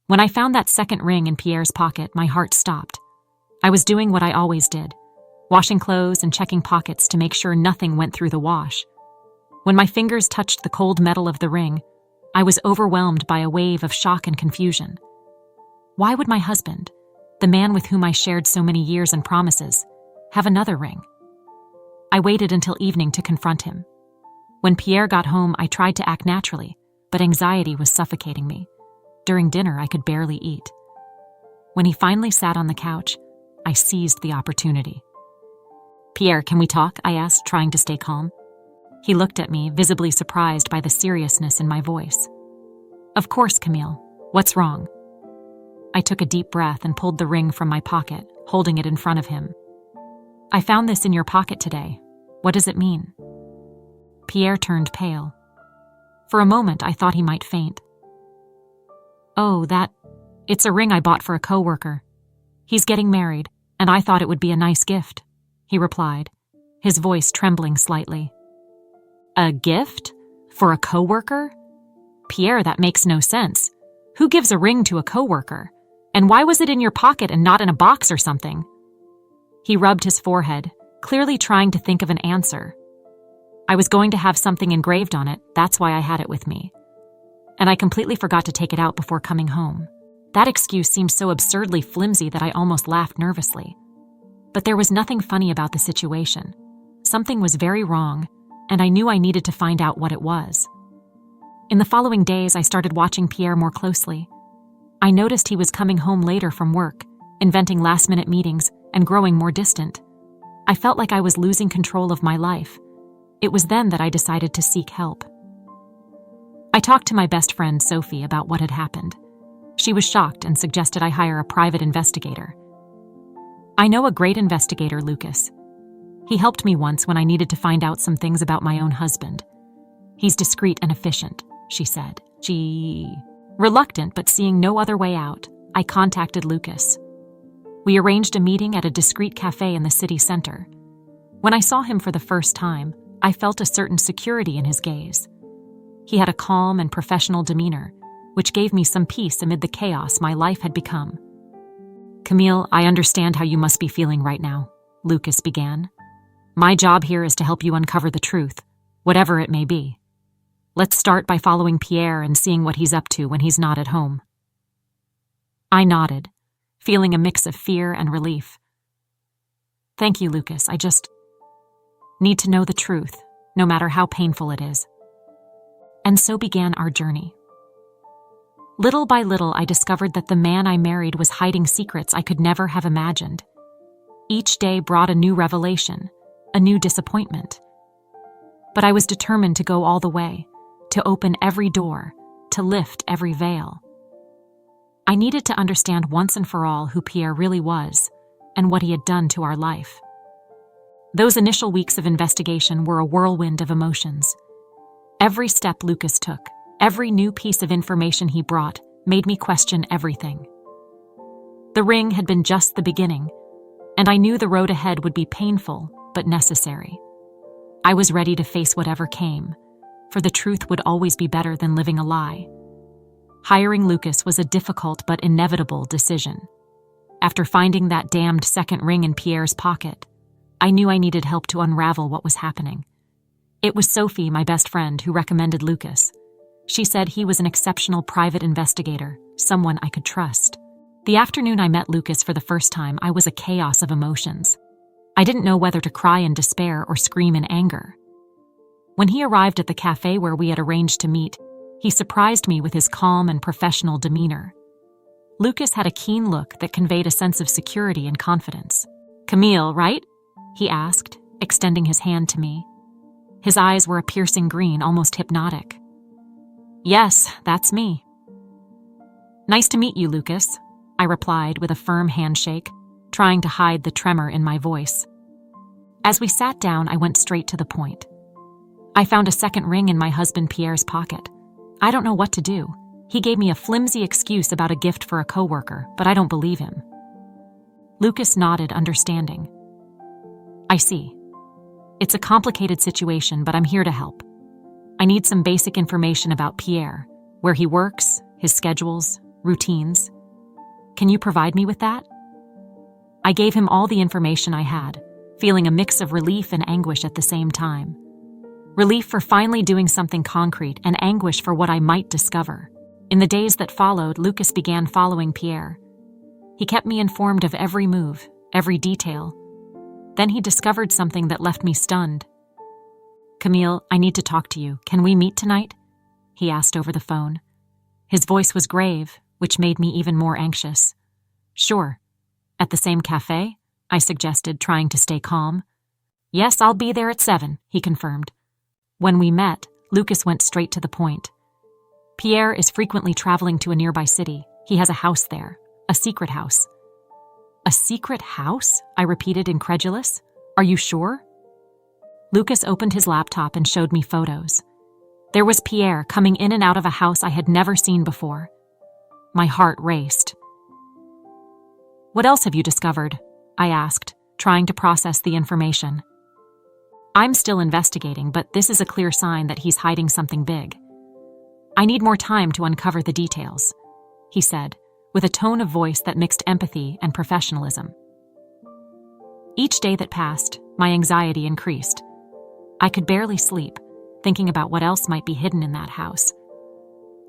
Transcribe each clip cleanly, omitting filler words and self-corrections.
When I found that second ring in Pierre's pocket, my heart stopped. I was doing what I always did, washing clothes and checking pockets to make sure nothing went through the wash. When my fingers touched the cold metal of the ring, I was overwhelmed by a wave of shock and confusion. Why would my husband, the man with whom I shared so many years and promises, have another ring? I waited until evening to confront him. When Pierre got home, I tried to act naturally, but anxiety was suffocating me. During dinner, I could barely eat. When he finally sat on the couch, I seized the opportunity. "Pierre, can we talk?" I asked, trying to stay calm. He looked at me, visibly surprised by the seriousness in my voice. "Of course, Camille. What's wrong?" I took a deep breath and pulled the ring from my pocket, holding it in front of him. "I found this in your pocket today. What does it mean?" Pierre turned pale. For a moment, I thought he might faint. "Oh, it's a ring I bought for a coworker. He's getting married, and I thought it would be a nice gift," he replied, his voice trembling slightly. "A gift? For a coworker? Pierre, that makes no sense. Who gives a ring to a coworker? And why was it in your pocket and not in a box or something?" He rubbed his forehead, clearly trying to think of an answer. "I was going to have something engraved on it, that's why I had it with me. And I completely forgot to take it out before coming home." That excuse seemed so absurdly flimsy that I almost laughed nervously. But there was nothing funny about the situation. Something was very wrong, and I knew I needed to find out what it was. In the following days, I started watching Pierre more closely. I noticed he was coming home later from work, inventing last-minute meetings, and growing more distant. I felt like I was losing control of my life. It was then that I decided to seek help. I talked to my best friend, Sophie, about what had happened. She was shocked and suggested I hire a private investigator. "I know a great investigator, Lucas. He helped me once when I needed to find out some things about my own husband. He's discreet and efficient," she said. Reluctant but seeing no other way out, I contacted Lucas. We arranged a meeting at a discreet cafe in the city center. When I saw him for the first time, I felt a certain security in his gaze. He had a calm and professional demeanor, which gave me some peace amid the chaos my life had become. "Camille, I understand how you must be feeling right now," Lucas began. "My job here is to help you uncover the truth, whatever it may be. Let's start by following Pierre and seeing what he's up to when he's not at home." I nodded, feeling a mix of fear and relief. "Thank you, Lucas. I just need to know the truth, no matter how painful it is." And so began our journey. Little by little, I discovered that the man I married was hiding secrets I could never have imagined. Each day brought a new revelation, a new disappointment. But I was determined to go all the way, to open every door, to lift every veil. I needed to understand once and for all who Pierre really was and what he had done to our life. Those initial weeks of investigation were a whirlwind of emotions. Every step Lucas took, every new piece of information he brought, made me question everything. The ring had been just the beginning, and I knew the road ahead would be painful but necessary. I was ready to face whatever came, for the truth would always be better than living a lie. Hiring Lucas was a difficult but inevitable decision. After finding that damned second ring in Pierre's pocket, I knew I needed help to unravel what was happening. It was Sophie, my best friend, who recommended Lucas. She said he was an exceptional private investigator, someone I could trust. The afternoon I met Lucas for the first time, I was a chaos of emotions. I didn't know whether to cry in despair or scream in anger. When he arrived at the cafe where we had arranged to meet, he surprised me with his calm and professional demeanor. Lucas had a keen look that conveyed a sense of security and confidence. "Camille, right?" he asked, extending his hand to me. His eyes were a piercing green, almost hypnotic. "Yes, that's me." "Nice to meet you, Lucas," I replied with a firm handshake, trying to hide the tremor in my voice. As we sat down, I went straight to the point. "I found a second ring in my husband Pierre's pocket. I don't know what to do. He gave me a flimsy excuse about a gift for a coworker, but I don't believe him." Lucas nodded, understanding. "I see. It's a complicated situation, but I'm here to help. I need some basic information about Pierre, where he works, his schedules, routines. Can you provide me with that? I gave him all the information I had, feeling a mix of relief and anguish at the same time. Relief for finally doing something concrete and anguish for what I might discover. In the days that followed, Lucas began following Pierre. He kept me informed of every move, every detail. Then he discovered something that left me stunned. "Camille, I need to talk to you. Can we meet tonight?" he asked over the phone. His voice was grave, which made me even more anxious. "Sure. At the same cafe?" I suggested, trying to stay calm. "Yes, I'll be there at 7, he confirmed. When we met, Lucas went straight to the point. "Pierre is frequently traveling to a nearby city. He has a house there, a secret house." "A secret house?" I repeated, incredulous. "Are you sure?" Lucas opened his laptop and showed me photos. There was Pierre coming in and out of a house I had never seen before. My heart raced. "What else have you discovered?" I asked, trying to process the information. "I'm still investigating, but this is a clear sign that he's hiding something big. I need more time to uncover the details," he said, with a tone of voice that mixed empathy and professionalism. Each day that passed, my anxiety increased. I could barely sleep, thinking about what else might be hidden in that house.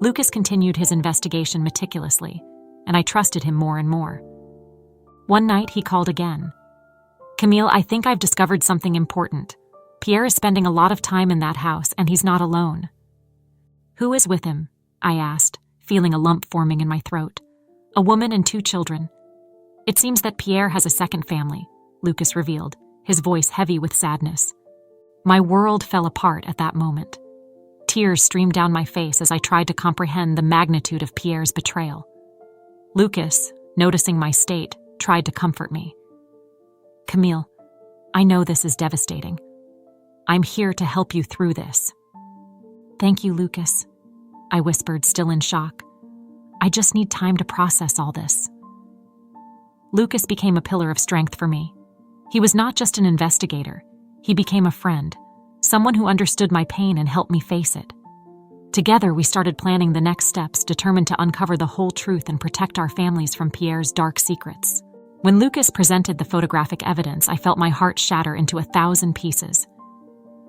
Lucas continued his investigation meticulously, and I trusted him more and more. One night, he called again. "Camille, I think I've discovered something important. Pierre is spending a lot of time in that house, and he's not alone." "Who is with him?" I asked, feeling a lump forming in my throat. "A woman and 2 children. It seems that Pierre has a second family," Lucas revealed, his voice heavy with sadness. My world fell apart at that moment. Tears streamed down my face as I tried to comprehend the magnitude of Pierre's betrayal. Lucas, noticing my state, tried to comfort me. "Camille, I know this is devastating. I'm here to help you through this." "Thank you, Lucas," I whispered, still in shock. "I just need time to process all this." Lucas became a pillar of strength for me. He was not just an investigator. He became a friend, someone who understood my pain and helped me face it. Together, we started planning the next steps, determined to uncover the whole truth and protect our families from Pierre's dark secrets. When Lucas presented the photographic evidence, I felt my heart shatter into 1,000 pieces.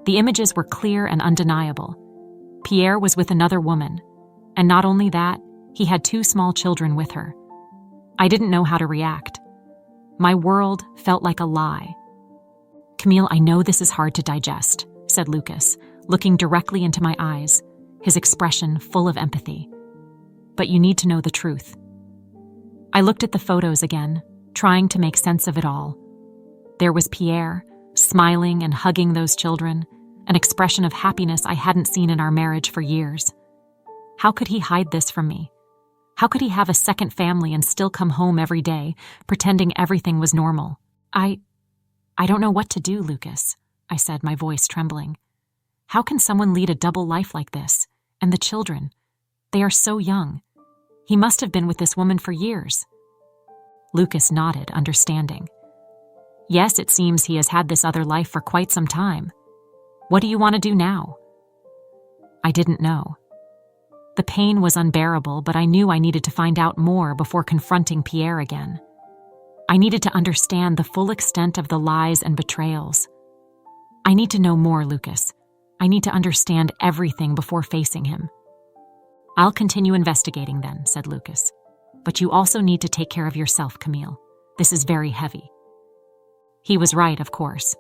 The images were clear and undeniable. Pierre was with another woman, and not only that, he had 2 small children with her. I didn't know how to react. My world felt like a lie. "Camille, I know this is hard to digest," said Lucas, looking directly into my eyes, his expression full of empathy. "But you need to know the truth." I looked at the photos again, trying to make sense of it all. There was Pierre, smiling and hugging those children, an expression of happiness I hadn't seen in our marriage for years. How could he hide this from me? How could he have a second family and still come home every day, pretending everything was normal? I don't know what to do, Lucas," I said, my voice trembling. "How can someone lead a double life like this? And the children? They are so young. He must have been with this woman for years." Lucas nodded, understanding. "Yes, it seems he has had this other life for quite some time. What do you want to do now?" I didn't know. The pain was unbearable, but I knew I needed to find out more before confronting Pierre again. I needed to understand the full extent of the lies and betrayals. "I need to know more, Lucas. I need to understand everything before facing him." "I'll continue investigating then," said Lucas. "But you also need to take care of yourself, Camille. This is very heavy." He was right, of course.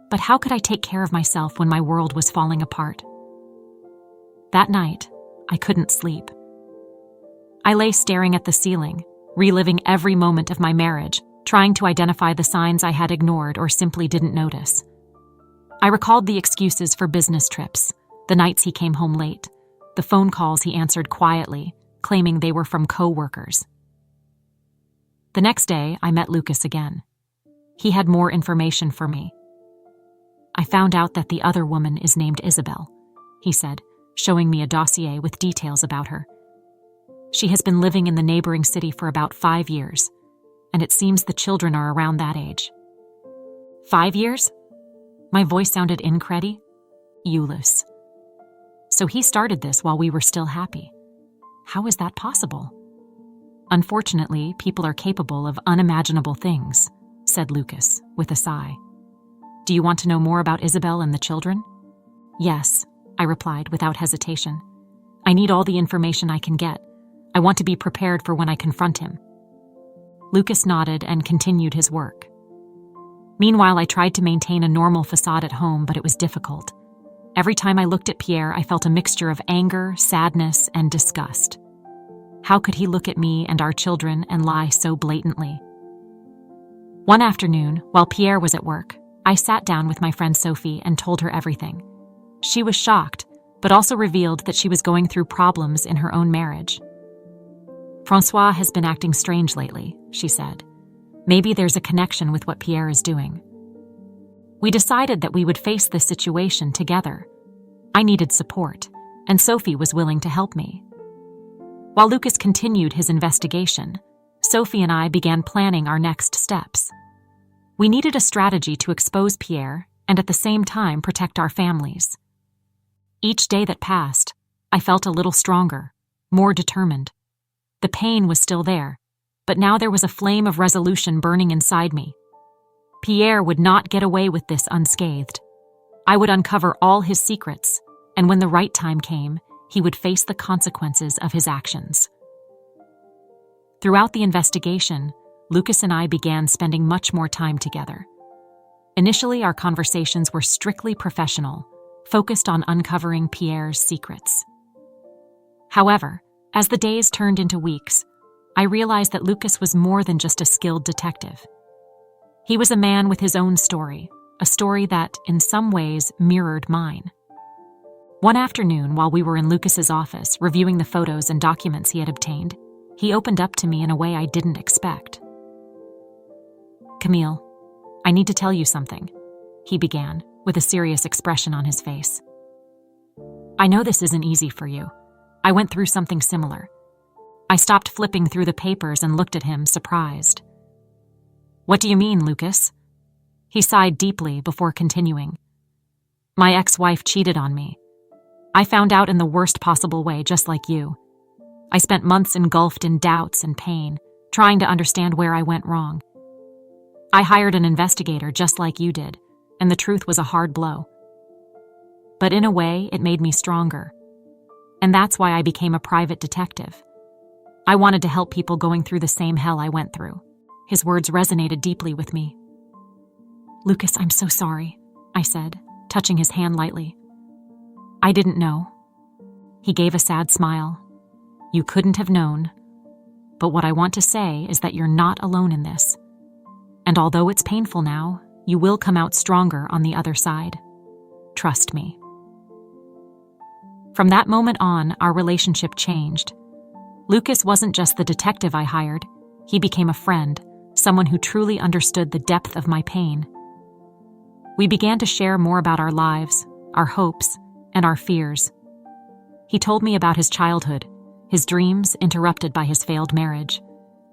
But how could I take care of myself when my world was falling apart? That night, I couldn't sleep. I lay staring at the ceiling, reliving every moment of my marriage, trying to identify the signs I had ignored or simply didn't notice. I recalled the excuses for business trips, the nights he came home late, the phone calls he answered quietly, claiming they were from co-workers. The next day, I met Lucas again. He had more information for me. "I found out that the other woman is named Isabel," he said, showing me a dossier with details about her. "She has been living in the neighboring city for about 5 years, and it seems the children are around that age." 5 years? My voice sounded incredulous. Euless. So he started this while we were still happy. How is that possible? Unfortunately, people are capable of unimaginable things, said Lucas, with a sigh. Do you want to know more about Isabel and the children? Yes, I replied without hesitation. I need all the information I can get. I want to be prepared for when I confront him. Lucas nodded and continued his work. Meanwhile, I tried to maintain a normal facade at home, but it was difficult. Every time I looked at Pierre, I felt a mixture of anger, sadness, and disgust. How could he look at me and our children and lie so blatantly? One afternoon, while Pierre was at work, I sat down with my friend Sophie and told her everything. She was shocked, but also revealed that she was going through problems in her own marriage. Francois has been acting strange lately, she said. Maybe there's a connection with what Pierre is doing. We decided that we would face this situation together. I needed support, and Sophie was willing to help me. While Lucas continued his investigation, Sophie and I began planning our next steps. We needed a strategy to expose Pierre and at the same time protect our families. Each day that passed, I felt a little stronger, more determined. The pain was still there, but now there was a flame of resolution burning inside me. Pierre would not get away with this unscathed. I would uncover all his secrets, and when the right time came, he would face the consequences of his actions. Throughout the investigation, Lucas and I began spending much more time together. Initially, our conversations were strictly professional, focused on uncovering Pierre's secrets. However, as the days turned into weeks, I realized that Lucas was more than just a skilled detective. He was a man with his own story, a story that, in some ways, mirrored mine. One afternoon, while we were in Lucas's office reviewing the photos and documents he had obtained, he opened up to me in a way I didn't expect. Camille, I need to tell you something, he began, with a serious expression on his face. I know this isn't easy for you. I went through something similar. I stopped flipping through the papers and looked at him, surprised. What do you mean, Lucas? He sighed deeply before continuing. My ex-wife cheated on me. I found out in the worst possible way, just like you. I spent months engulfed in doubts and pain, trying to understand where I went wrong. I hired an investigator just like you did, and the truth was a hard blow. But in a way, it made me stronger. And that's why I became a private detective. I wanted to help people going through the same hell I went through. His words resonated deeply with me. Lucas, I'm so sorry, I said, touching his hand lightly. I didn't know. He gave a sad smile. You couldn't have known. But what I want to say is that you're not alone in this. And although it's painful now, you will come out stronger on the other side. Trust me. From that moment on, our relationship changed. Lucas wasn't just the detective I hired. He became a friend, someone who truly understood the depth of my pain. We began to share more about our lives, our hopes, and our fears. He told me about his childhood, his dreams interrupted by his failed marriage,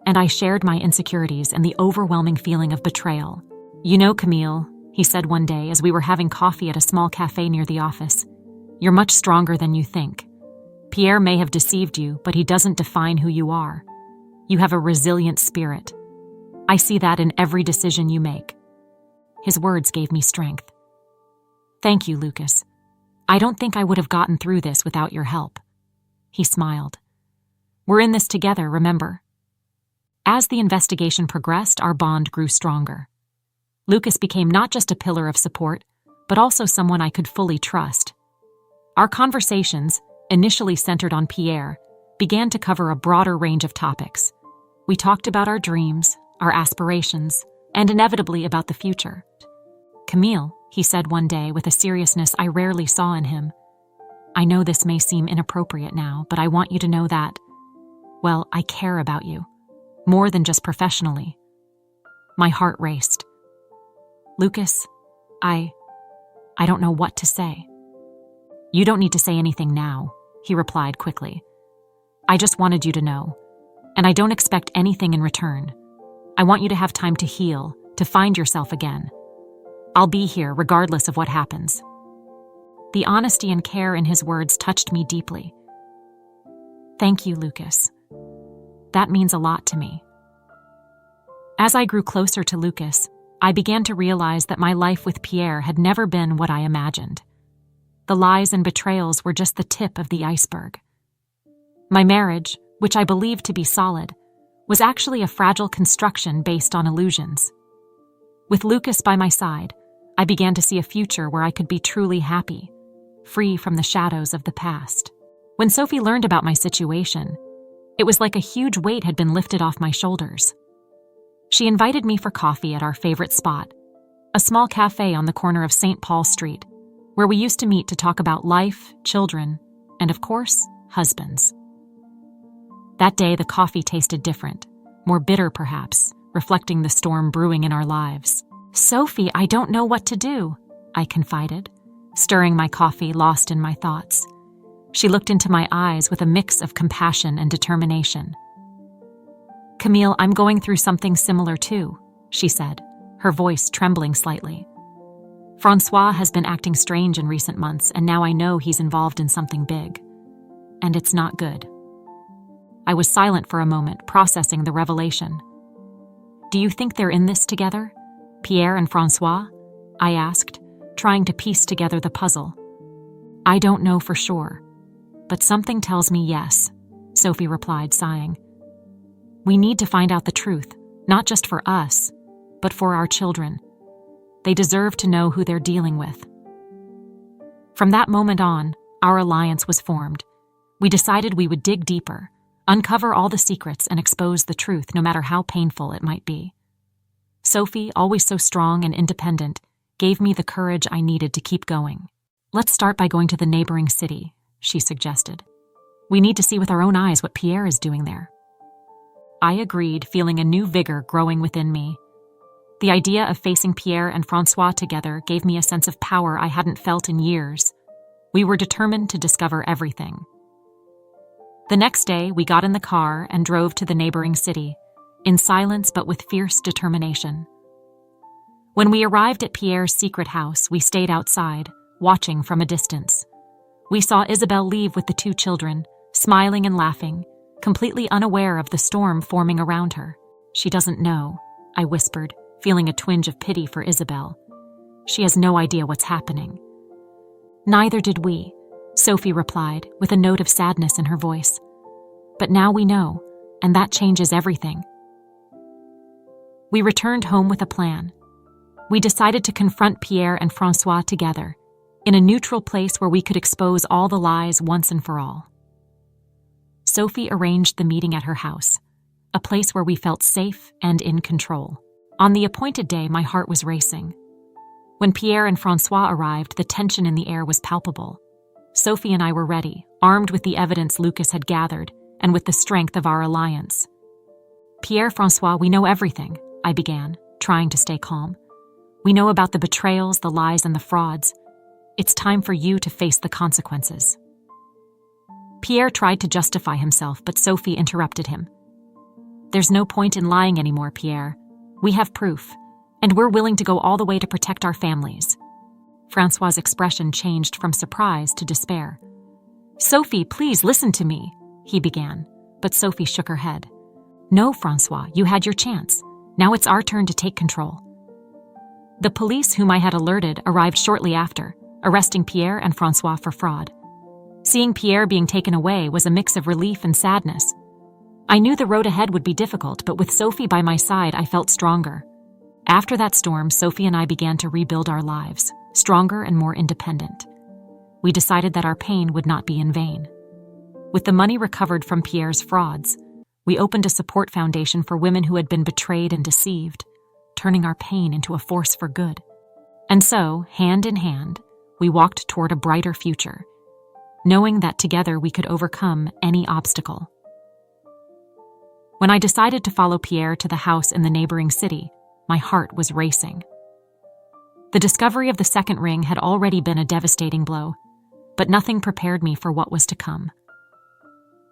and I shared my insecurities and the overwhelming feeling of betrayal. You know, Camille, he said one day as we were having coffee at a small cafe near the office, you're much stronger than you think. Pierre may have deceived you, but he doesn't define who you are. You have a resilient spirit. I see that in every decision you make. His words gave me strength. Thank you, Lucas. I don't think I would have gotten through this without your help. He smiled. We're in this together, remember? As the investigation progressed, our bond grew stronger. Lucas became not just a pillar of support, but also someone I could fully trust. Our conversations, initially centered on Pierre, began to cover a broader range of topics. We talked about our dreams, our aspirations, and inevitably about the future. Camille, he said one day with a seriousness I rarely saw in him, I know this may seem inappropriate now, but I want you to know that, well, I care about you, more than just professionally. My heart raced. Lucas, I don't know what to say. You don't need to say anything now, he replied quickly. I just wanted you to know, and I don't expect anything in return. I want you to have time to heal, to find yourself again. I'll be here regardless of what happens. The honesty and care in his words touched me deeply. Thank you, Lucas. That means a lot to me. As I grew closer to Lucas, I began to realize that my life with Pierre had never been what I imagined. The lies and betrayals were just the tip of the iceberg. My marriage, which I believed to be solid, was actually a fragile construction based on illusions. With Lucas by my side, I began to see a future where I could be truly happy, free from the shadows of the past. When Sophie learned about my situation, it was like a huge weight had been lifted off my shoulders. She invited me for coffee at our favorite spot, a small cafe on the corner of St. Paul Street, where we used to meet to talk about life, children, and of course, husbands. That day, the coffee tasted different, more bitter perhaps, reflecting the storm brewing in our lives. "Sophie, I don't know what to do," I confided, stirring my coffee, lost in my thoughts. She looked into my eyes with a mix of compassion and determination. "Camille, I'm going through something similar too," she said, her voice trembling slightly. "Francois has been acting strange in recent months, and now I know he's involved in something big. And it's not good." I was silent for a moment, processing the revelation. "Do you think they're in this together? Pierre and Francois?" I asked, trying to piece together the puzzle. "I don't know for sure, but something tells me yes," Sophie replied, sighing. "We need to find out the truth, not just for us, but for our children. They deserve to know who they're dealing with." From that moment on, our alliance was formed. We decided we would dig deeper, uncover all the secrets, and expose the truth, no matter how painful it might be. Sophie, always so strong and independent, gave me the courage I needed to keep going. "Let's start by going to the neighboring city," she suggested. "We need to see with our own eyes what Pierre is doing there." I agreed, feeling a new vigor growing within me. The idea of facing Pierre and Francois together gave me a sense of power I hadn't felt in years. We were determined to discover everything. The next day, we got in the car and drove to the neighboring city, in silence but with fierce determination. When we arrived at Pierre's secret house, we stayed outside, watching from a distance. We saw Isabelle leave with the two children, smiling and laughing, completely unaware of the storm forming around her. "She doesn't know," I whispered, feeling a twinge of pity for Isabelle. "She has no idea what's happening." "Neither did we," Sophie replied, with a note of sadness in her voice. "But now we know, and that changes everything." We returned home with a plan. We decided to confront Pierre and Francois together, in a neutral place where we could expose all the lies once and for all. Sophie arranged the meeting at her house, a place where we felt safe and in control. On the appointed day, my heart was racing. When Pierre and Francois arrived, the tension in the air was palpable. Sophie and I were ready, armed with the evidence Lucas had gathered, and with the strength of our alliance. "Pierre, Francois, we know everything," I began, trying to stay calm. "We know about the betrayals, the lies, and the frauds. It's time for you to face the consequences." Pierre tried to justify himself, but Sophie interrupted him. "There's no point in lying anymore, Pierre. We have proof, and we're willing to go all the way to protect our families." Francois's expression changed from surprise to despair. "Sophie, please listen to me," he began, but Sophie shook her head. "No, Francois, you had your chance. Now it's our turn to take control." The police, whom I had alerted, arrived shortly after, arresting Pierre and Francois for fraud. Seeing Pierre being taken away was a mix of relief and sadness. I knew the road ahead would be difficult, but with Sophie by my side, I felt stronger. After that storm, Sophie and I began to rebuild our lives, stronger and more independent. We decided that our pain would not be in vain. With the money recovered from Pierre's frauds, we opened a support foundation for women who had been betrayed and deceived, turning our pain into a force for good. And so, hand in hand, we walked toward a brighter future, knowing that together we could overcome any obstacle. When I decided to follow Pierre to the house in the neighboring city, my heart was racing. The discovery of the second ring had already been a devastating blow, but nothing prepared me for what was to come.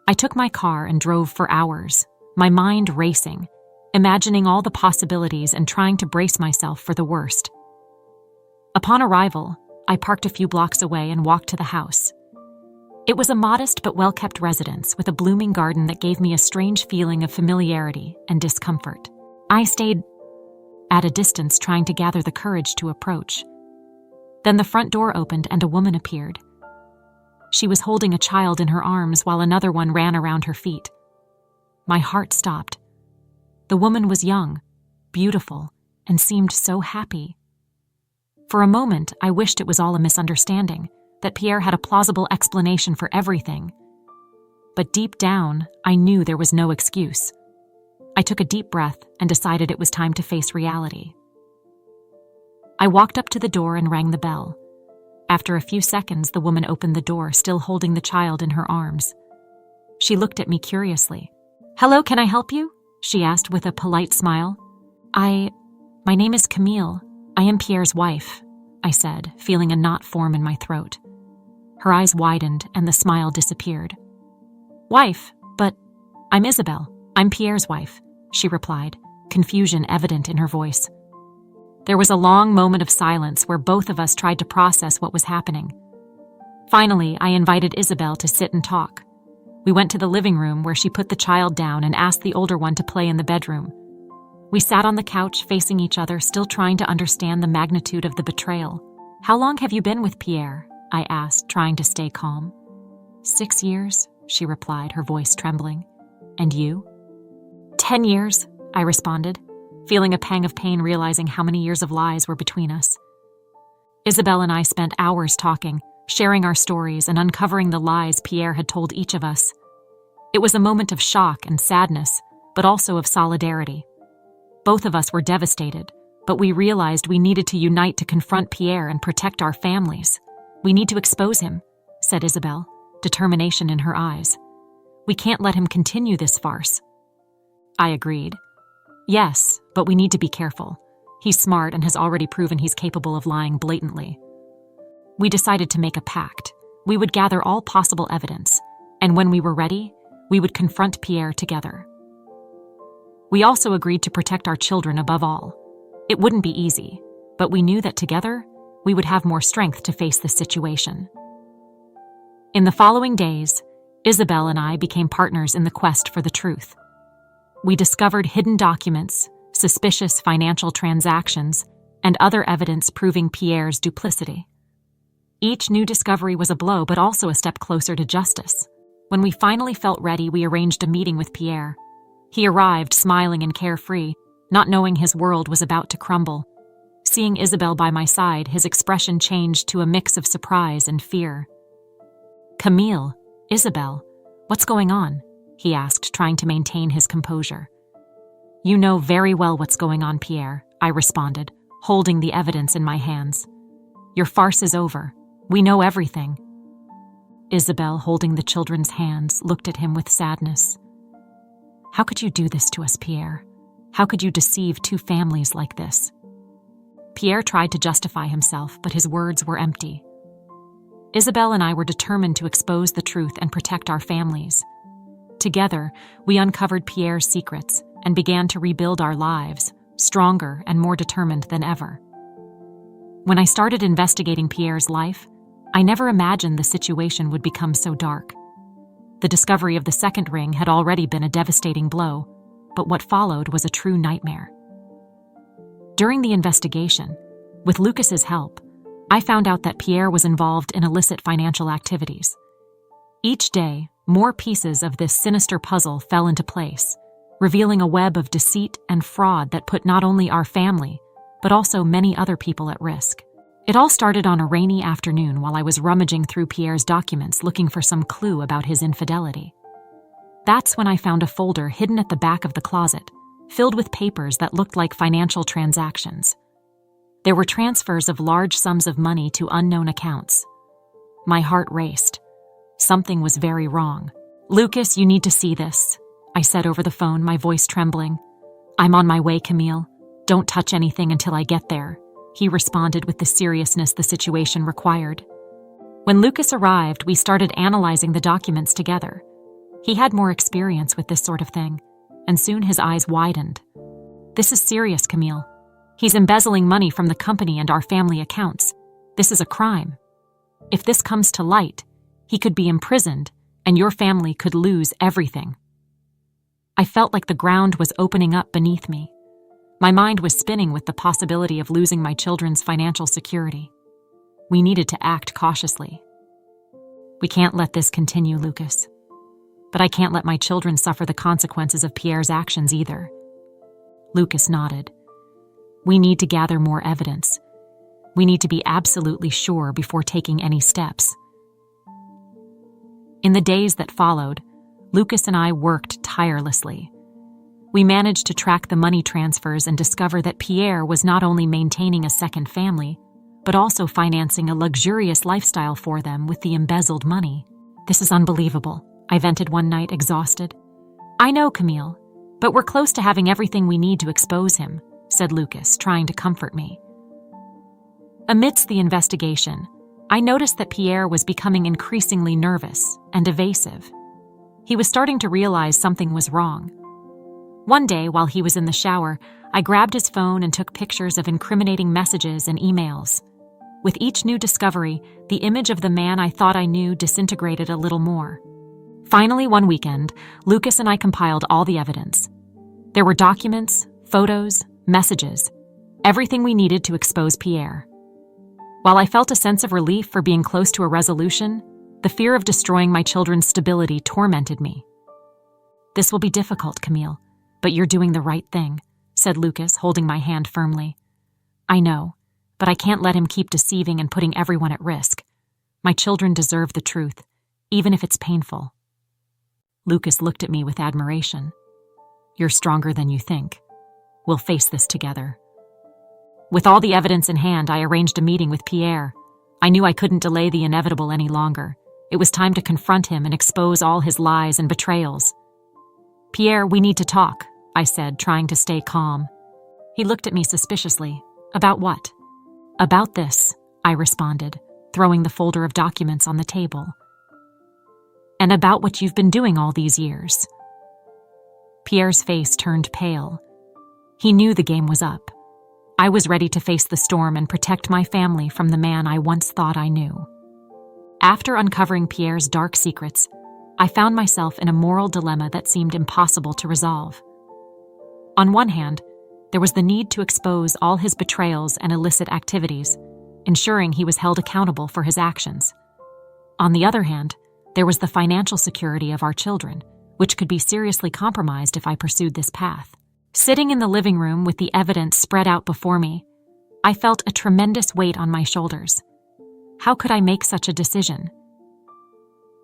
I took my car and drove for hours, my mind racing, imagining all the possibilities and trying to brace myself for the worst. Upon arrival, I parked a few blocks away and walked to the house. It was a modest but well-kept residence with a blooming garden that gave me a strange feeling of familiarity and discomfort. I stayed at a distance, trying to gather the courage to approach. Then the front door opened and a woman appeared. She was holding a child in her arms while another one ran around her feet. My heart stopped. The woman was young, beautiful, and seemed so happy. For a moment, I wished it was all a misunderstanding, that Pierre had a plausible explanation for everything. But deep down, I knew there was no excuse. I took a deep breath and decided it was time to face reality. I walked up to the door and rang the bell. After a few seconds, the woman opened the door, still holding the child in her arms. She looked at me curiously. "Hello, can I help you?" she asked with a polite smile. My name is Camille. I am Pierre's wife," I said, feeling a knot form in my throat. Her eyes widened and the smile disappeared. "Wife? But I'm Isabel. I'm Pierre's wife," she replied, confusion evident in her voice. There was a long moment of silence where both of us tried to process what was happening. Finally, I invited Isabel to sit and talk. We went to the living room where she put the child down and asked the older one to play in the bedroom. We sat on the couch facing each other, still trying to understand the magnitude of the betrayal. "How long have you been with Pierre?" I asked, trying to stay calm. 6 years, she replied, her voice trembling. "And you?" 10 years, I responded, feeling a pang of pain realizing how many years of lies were between us. Isabel and I spent hours talking, sharing our stories and uncovering the lies Pierre had told each of us. It was a moment of shock and sadness, but also of solidarity. Both of us were devastated, but we realized we needed to unite to confront Pierre and protect our families. "We need to expose him," said Isabel, determination in her eyes. "We can't let him continue this farce." I agreed. "Yes, but we need to be careful. He's smart and has already proven he's capable of lying blatantly." We decided to make a pact. We would gather all possible evidence, and when we were ready, we would confront Pierre together. We also agreed to protect our children above all. It wouldn't be easy, but we knew that together, we would have more strength to face the situation. In the following days, Isabel and I became partners in the quest for the truth. We discovered hidden documents, suspicious financial transactions, and other evidence proving Pierre's duplicity. Each new discovery was a blow, but also a step closer to justice. When we finally felt ready, we arranged a meeting with Pierre. He arrived smiling and carefree, not knowing his world was about to crumble. Seeing Isabel by my side, his expression changed to a mix of surprise and fear. "Camille, Isabel, what's going on?" he asked, trying to maintain his composure. "You know very well what's going on, Pierre," I responded, holding the evidence in my hands. "Your farce is over. We know everything." Isabel, holding the children's hands, looked at him with sadness. "How could you do this to us, Pierre? How could you deceive two families like this?" Pierre tried to justify himself, but his words were empty. Isabel and I were determined to expose the truth and protect our families. Together, we uncovered Pierre's secrets and began to rebuild our lives, stronger and more determined than ever. When I started investigating Pierre's life, I never imagined the situation would become so dark. The discovery of the second ring had already been a devastating blow, but what followed was a true nightmare. During the investigation, with Lucas's help, I found out that Pierre was involved in illicit financial activities. Each day, more pieces of this sinister puzzle fell into place, revealing a web of deceit and fraud that put not only our family, but also many other people at risk. It all started on a rainy afternoon while I was rummaging through Pierre's documents looking for some clue about his infidelity. That's when I found a folder hidden at the back of the closet, filled with papers that looked like financial transactions. There were transfers of large sums of money to unknown accounts. My heart raced. Something was very wrong. "Lucas, you need to see this," I said over the phone, my voice trembling. "I'm on my way, Camille. Don't touch anything until I get there," he responded with the seriousness the situation required. When Lucas arrived, we started analyzing the documents together. He had more experience with this sort of thing, and soon his eyes widened. "This is serious, Camille. He's embezzling money from the company and our family accounts. This is a crime. If this comes to light, He could be imprisoned, and your family could lose everything. I felt like the ground was opening up beneath me. My mind was spinning with the possibility of losing my children's financial security. We needed to act cautiously. We can't let this continue, Lucas. But I can't let my children suffer the consequences of Pierre's actions either. Lucas nodded. We need to gather more evidence. We need to be absolutely sure before taking any steps. In the days that followed, Lucas and I worked tirelessly. We managed to track the money transfers and discover that Pierre was not only maintaining a second family, but also financing a luxurious lifestyle for them with the embezzled money. This is unbelievable, I vented one night, exhausted. I know, Camille, but we're close to having everything we need to expose him, said Lucas, trying to comfort me. Amidst the investigation, I noticed that Pierre was becoming increasingly nervous and evasive. He was starting to realize something was wrong. One day, while he was in the shower, I grabbed his phone and took pictures of incriminating messages and emails. With each new discovery, the image of the man I thought I knew disintegrated a little more. Finally, one weekend, Lucas and I compiled all the evidence. There were documents, photos, messages, everything we needed to expose Pierre. While I felt a sense of relief for being close to a resolution, the fear of destroying my children's stability tormented me. This will be difficult, Camille, but you're doing the right thing, said Lucas, holding my hand firmly. I know, but I can't let him keep deceiving and putting everyone at risk. My children deserve the truth, even if it's painful. Lucas looked at me with admiration. You're stronger than you think. We'll face this together. With all the evidence in hand, I arranged a meeting with Pierre. I knew I couldn't delay the inevitable any longer. It was time to confront him and expose all his lies and betrayals. Pierre, we need to talk, I said, trying to stay calm. He looked at me suspiciously. About what? About this, I responded, throwing the folder of documents on the table. And about what you've been doing all these years. Pierre's face turned pale. He knew the game was up. I was ready to face the storm and protect my family from the man I once thought I knew. After uncovering Pierre's dark secrets, I found myself in a moral dilemma that seemed impossible to resolve. On one hand, there was the need to expose all his betrayals and illicit activities, ensuring he was held accountable for his actions. On the other hand, there was the financial security of our children, which could be seriously compromised if I pursued this path. Sitting in the living room with the evidence spread out before me, I felt a tremendous weight on my shoulders. How could I make such a decision?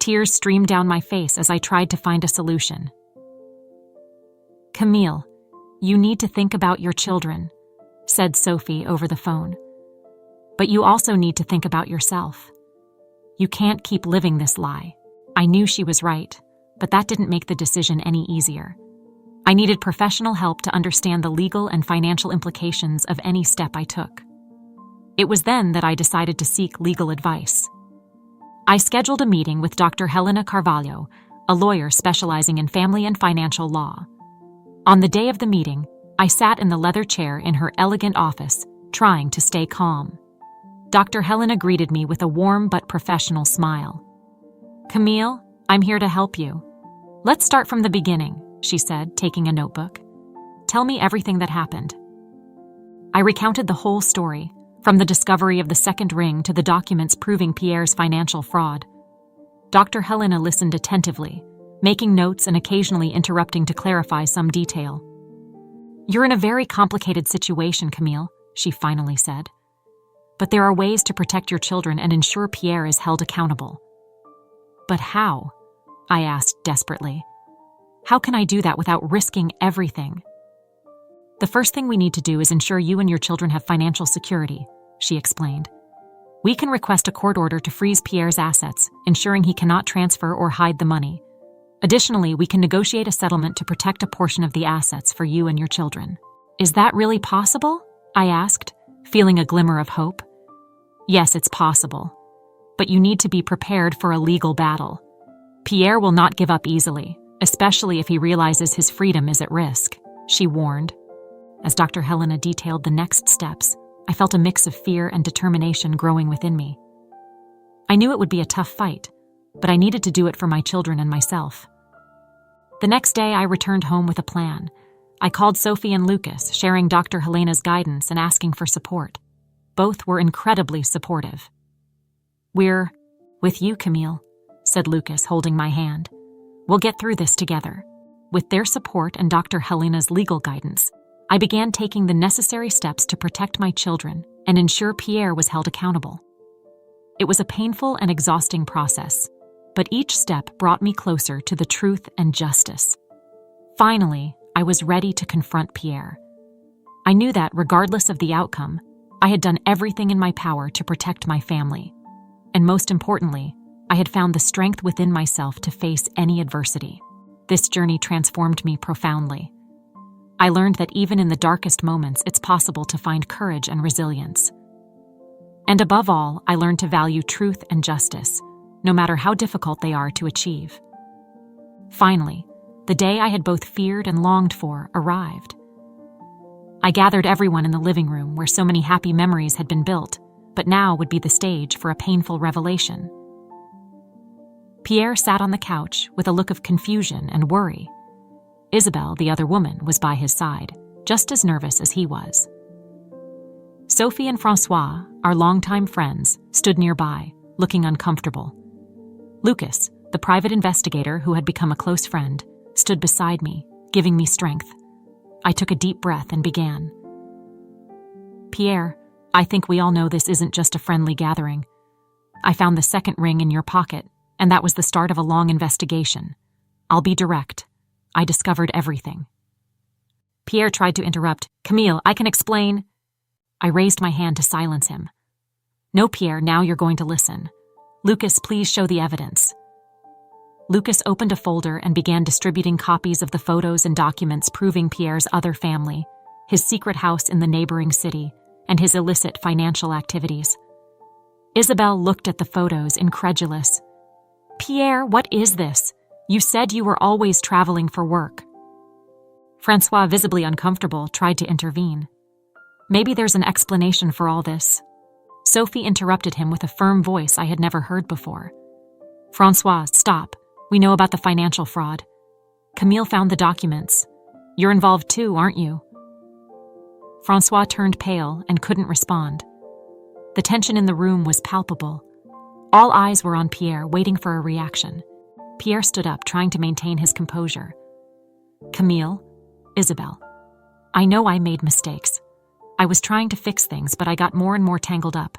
Tears streamed down my face as I tried to find a solution. Camille, you need to think about your children, said Sophie over the phone. But you also need to think about yourself. You can't keep living this lie. I knew she was right, but that didn't make the decision any easier. I needed professional help to understand the legal and financial implications of any step I took. It was then that I decided to seek legal advice. I scheduled a meeting with Dr. Helena Carvalho, a lawyer specializing in family and financial law. On the day of the meeting, I sat in the leather chair in her elegant office, trying to stay calm. Dr. Helena greeted me with a warm but professional smile. Camille, I'm here to help you. Let's start from the beginning, she said, taking a notebook. Tell me everything that happened. I recounted the whole story, from the discovery of the second ring to the documents proving Pierre's financial fraud. Dr. Helena listened attentively, making notes and occasionally interrupting to clarify some detail. You're in a very complicated situation, Camille, she finally said. But there are ways to protect your children and ensure Pierre is held accountable. But how? I asked desperately. How can I do that without risking everything? The first thing we need to do is ensure you and your children have financial security, she explained. We can request a court order to freeze Pierre's assets, ensuring he cannot transfer or hide the money. Additionally, we can negotiate a settlement to protect a portion of the assets for you and your children. Is that really possible? I asked, feeling a glimmer of hope. Yes, it's possible. But you need to be prepared for a legal battle. Pierre will not give up easily, especially if he realizes his freedom is at risk, she warned. As Dr. Helena detailed the next steps, I felt a mix of fear and determination growing within me. I knew it would be a tough fight, but I needed to do it for my children and myself. The next day, I returned home with a plan. I called Sophie and Lucas, sharing Dr. Helena's guidance and asking for support. Both were incredibly supportive. "We're with you, Camille," said Lucas, holding my hand. "We'll get through this together." With their support and Dr. Helena's legal guidance, I began taking the necessary steps to protect my children and ensure Pierre was held accountable. It was a painful and exhausting process, but each step brought me closer to the truth and justice. Finally, I was ready to confront Pierre. I knew that, regardless of the outcome, I had done everything in my power to protect my family. And most importantly, I had found the strength within myself to face any adversity. This journey transformed me profoundly. I learned that even in the darkest moments, it's possible to find courage and resilience. And above all, I learned to value truth and justice, no matter how difficult they are to achieve. Finally, the day I had both feared and longed for arrived. I gathered everyone in the living room where so many happy memories had been built, but now would be the stage for a painful revelation. Pierre sat on the couch with a look of confusion and worry. Isabelle, the other woman, was by his side, just as nervous as he was. Sophie and Francois, our longtime friends, stood nearby, looking uncomfortable. Lucas, the private investigator who had become a close friend, stood beside me, giving me strength. I took a deep breath and began. "Pierre, I think we all know this isn't just a friendly gathering. I found the second ring in your pocket, and that was the start of a long investigation. I'll be direct. I discovered everything." Pierre tried to interrupt. "Camille, I can explain." I raised my hand to silence him. "No, Pierre, now you're going to listen. Lucas, please show the evidence." Lucas opened a folder and began distributing copies of the photos and documents proving Pierre's other family, his secret house in the neighboring city, and his illicit financial activities. Isabelle looked at the photos, incredulous. "Pierre, what is this? You said you were always traveling for work." Francois, visibly uncomfortable, tried to intervene. "Maybe there's an explanation for all this." Sophie interrupted him with a firm voice I had never heard before. "Francois, stop. We know about the financial fraud. Camille found the documents. You're involved too, aren't you?" Francois turned pale and couldn't respond. The tension in the room was palpable. All eyes were on Pierre, waiting for a reaction. Pierre stood up, trying to maintain his composure. "Camille, Isabelle, I know I made mistakes. I was trying to fix things, but I got more and more tangled up.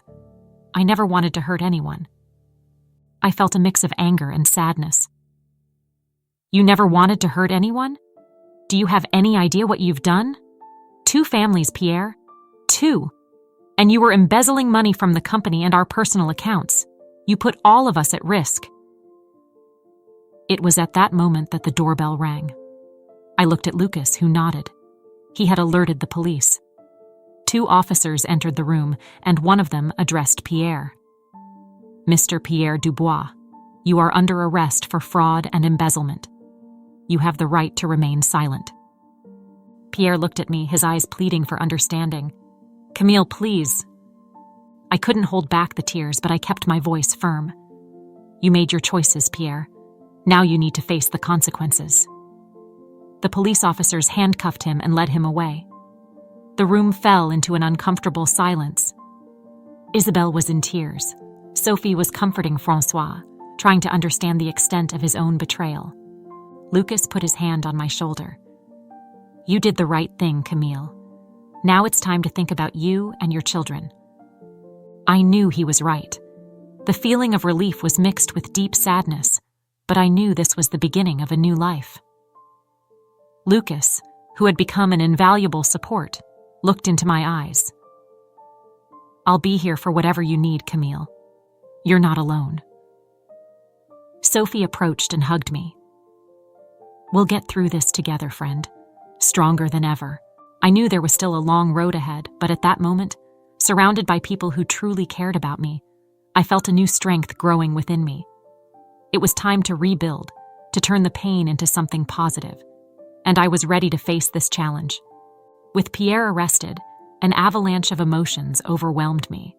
I never wanted to hurt anyone." I felt a mix of anger and sadness. "You never wanted to hurt anyone? Do you have any idea what you've done? 2 families, Pierre. 2. And you were embezzling money from the company and our personal accounts. You put all of us at risk." It was at that moment that the doorbell rang. I looked at Lucas, who nodded. He had alerted the police. 2 officers entered the room, and one of them addressed Pierre. "Mr. Pierre Dubois, you are under arrest for fraud and embezzlement. You have the right to remain silent." Pierre looked at me, his eyes pleading for understanding. "Camille, please." I couldn't hold back the tears, but I kept my voice firm. "You made your choices, Pierre. Now you need to face the consequences." The police officers handcuffed him and led him away. The room fell into an uncomfortable silence. Isabelle was in tears. Sophie was comforting Francois, trying to understand the extent of his own betrayal. Lucas put his hand on my shoulder. "You did the right thing, Camille. Now it's time to think about you and your children." I knew he was right. The feeling of relief was mixed with deep sadness, but I knew this was the beginning of a new life. Lucas, who had become an invaluable support, looked into my eyes. "I'll be here for whatever you need, Camille. You're not alone." Sophie approached and hugged me. "We'll get through this together, friend. Stronger than ever." I knew there was still a long road ahead, but at that moment, surrounded by people who truly cared about me, I felt a new strength growing within me. It was time to rebuild, to turn the pain into something positive, and I was ready to face this challenge. With Pierre arrested, an avalanche of emotions overwhelmed me.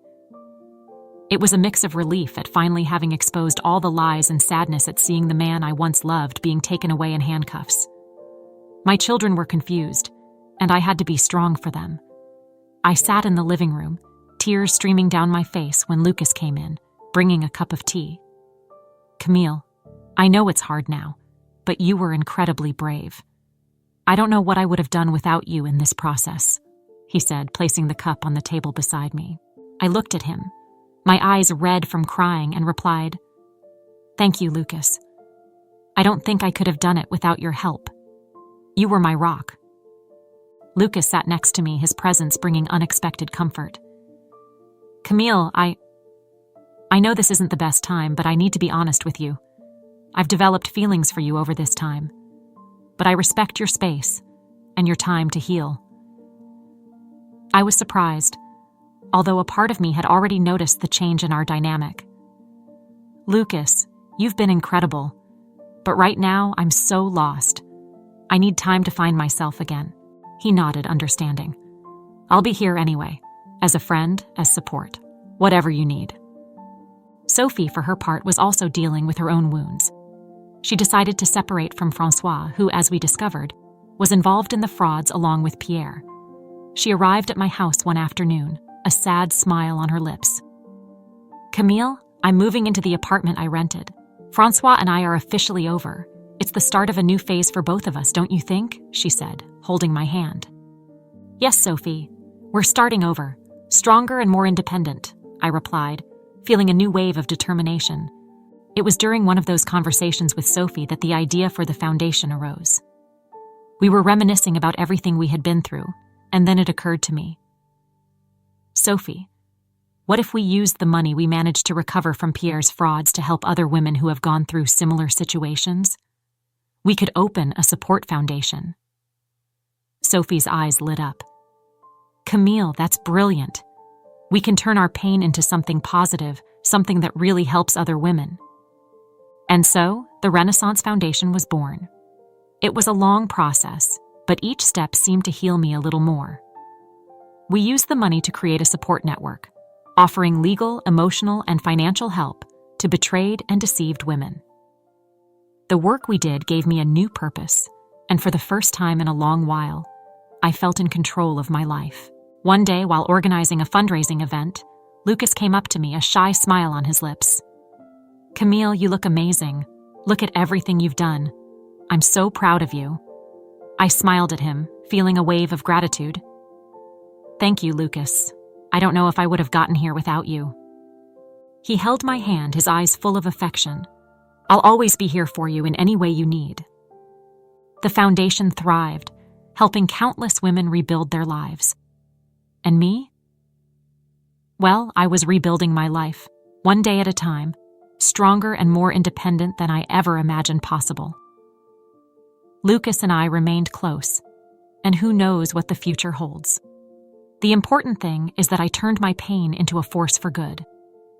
It was a mix of relief at finally having exposed all the lies and sadness at seeing the man I once loved being taken away in handcuffs. My children were confused, and I had to be strong for them. I sat in the living room, tears streaming down my face when Lucas came in, bringing a cup of tea. "Camille, I know it's hard now, but you were incredibly brave. I don't know what I would have done without you in this process," he said, placing the cup on the table beside me. I looked at him, my eyes red from crying, and replied, "Thank you, Lucas. I don't think I could have done it without your help. You were my rock." Lucas sat next to me, his presence bringing unexpected comfort. "Camille, I know this isn't the best time, but I need to be honest with you. I've developed feelings for you over this time, but I respect your space and your time to heal." I was surprised, although a part of me had already noticed the change in our dynamic. "Lucas, you've been incredible, but right now I'm so lost. I need time to find myself again." He nodded, understanding. "I'll be here anyway, as a friend, as support, whatever you need." Sophie, for her part, was also dealing with her own wounds. She decided to separate from Francois, who, as we discovered, was involved in the frauds along with Pierre. She arrived at my house one afternoon, a sad smile on her lips. "Camille, I'm moving into the apartment I rented. Francois and I are officially over. It's the start of a new phase for both of us, don't you think?" she said, holding my hand. "Yes, Sophie. We're starting over, stronger and more independent," I replied, feeling a new wave of determination. It was during one of those conversations with Sophie that the idea for the foundation arose. We were reminiscing about everything we had been through, and then it occurred to me. "Sophie, what if we used the money we managed to recover from Pierre's frauds to help other women who have gone through similar situations? We could open a support foundation." Sophie's eyes lit up. "Camille, that's brilliant. We can turn our pain into something positive, something that really helps other women." And so, the Renaissance Foundation was born. It was a long process, but each step seemed to heal me a little more. We used the money to create a support network, offering legal, emotional, and financial help to betrayed and deceived women. The work we did gave me a new purpose, and for the first time in a long while, I felt in control of my life. One day, while organizing a fundraising event, Lucas came up to me, a shy smile on his lips. "Camille, you look amazing. Look at everything you've done. I'm so proud of you." I smiled at him, feeling a wave of gratitude. "Thank you, Lucas. I don't know if I would have gotten here without you." He held my hand, his eyes full of affection. "I'll always be here for you in any way you need." The foundation thrived, helping countless women rebuild their lives. And me? Well, I was rebuilding my life, one day at a time, stronger and more independent than I ever imagined possible. Lucas and I remained close, and who knows what the future holds. The important thing is that I turned my pain into a force for good,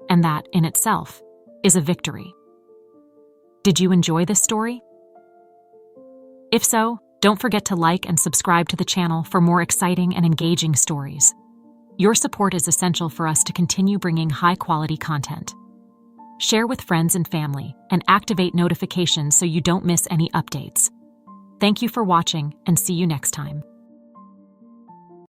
and that, in itself, is a victory. Did you enjoy this story? If so, don't forget to like and subscribe to the channel for more exciting and engaging stories. Your support is essential for us to continue bringing high-quality content. Share with friends and family, and activate notifications so you don't miss any updates. Thank you for watching, and see you next time.